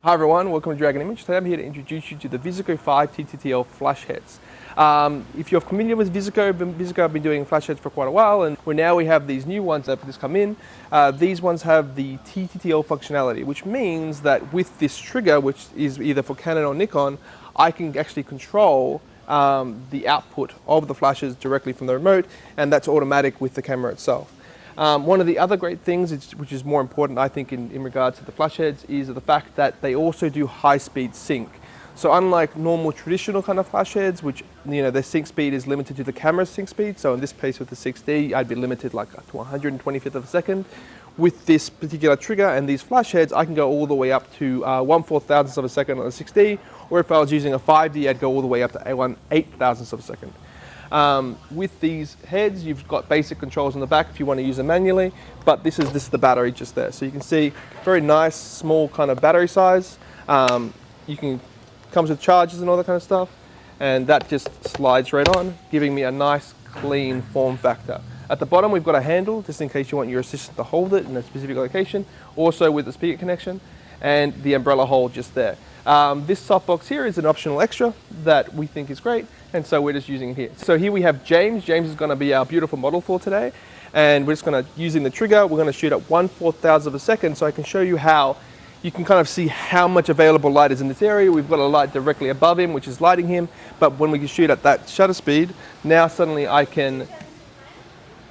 Hi everyone, welcome to Dragon Image. Today I'm here to introduce you to the Visico5 TTL flash heads. If you're familiar with Visico have been doing flash heads for quite a while, and now we have these new ones that have just come in. These ones have the TTL functionality, which means that with this trigger, which is either for Canon or Nikon, I can actually control the output of the flashes directly from the remote, and that's automatic with the camera itself. One of the other great things, which is more important I think in regards to the flash heads, is the fact that they also do high-speed sync. So unlike normal traditional kind of flash heads, which their sync speed is limited to the camera's sync speed, so in this case with the 6D, I'd be limited like to 125th of a second. With this particular trigger and these flash heads, I can go all the way up to 1/4,000th of a second on a 6D, or if I was using a 5D, I'd go all the way up to 1/8,000th of a second. With these heads, you've got basic controls on the back if you want to use them manually, but this is the battery just there. So you can see very nice, small kind of battery size. Comes with chargers and all that kind of stuff, and that just slides right on, giving me a nice, clean form factor. At the bottom, we've got a handle, just in case you want your assistant to hold it in a specific location, also with the speaker connection, and the umbrella hole just there. This softbox here is an optional extra that we think is great, and so we're just using it here. So here we have James. James is going to be our beautiful model for today, and we're just going to, using the trigger, we're going to shoot at 1/4,000th of a second, so I can show you how you can kind of see how much available light is in this area. We've got a light directly above him, which is lighting him, but when we shoot at that shutter speed, now suddenly I can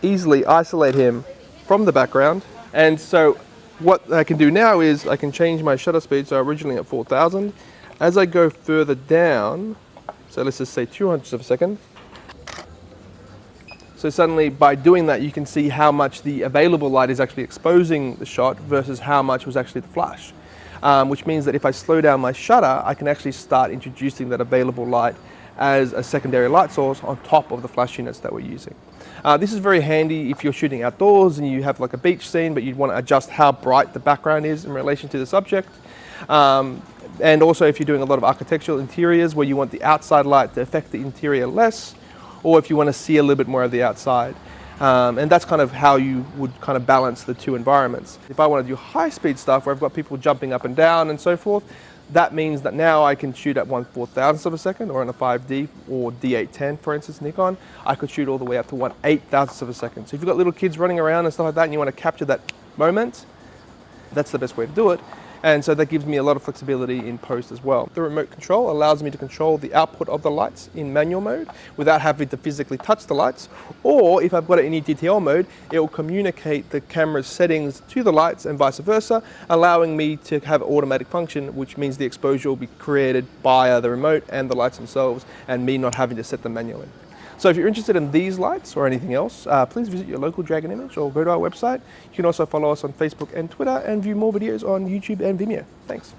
easily isolate him from the background. And so what I can do now is I can change my shutter speed, so originally at 4,000. As I go further down, so let's just say 200th of a second. So suddenly by doing that, you can see how much the available light is actually exposing the shot versus how much was actually the flash. Which means that if I slow down my shutter, I can actually start introducing that available light as a secondary light source on top of the flash units that we're using. This is very handy if you're shooting outdoors and you have like a beach scene, but you'd want to adjust how bright the background is in relation to the subject. And also if you're doing a lot of architectural interiors where you want the outside light to affect the interior less, or if you want to see a little bit more of the outside. And that's kind of how you would kind of balance the two environments. If I want to do high-speed stuff where I've got people jumping up and down and so forth, that means that now I can shoot at 1/4,000th of a second, or on a 5D or D810, for instance, Nikon, I could shoot all the way up to 1/8,000th of a second. So if you've got little kids running around and stuff like that and you want to capture that moment, that's the best way to do it. And so that gives me a lot of flexibility in post as well. The remote control allows me to control the output of the lights in manual mode without having to physically touch the lights. Or if I've got it in ETTL mode, it will communicate the camera's settings to the lights and vice versa, allowing me to have automatic function, which means the exposure will be created by the remote and the lights themselves, and me not having to set them manually. So if you're interested in these lights or anything else, please visit your local Dragon Image or go to our website. You can also follow us on Facebook and Twitter and view more videos on YouTube and Vimeo. Thanks.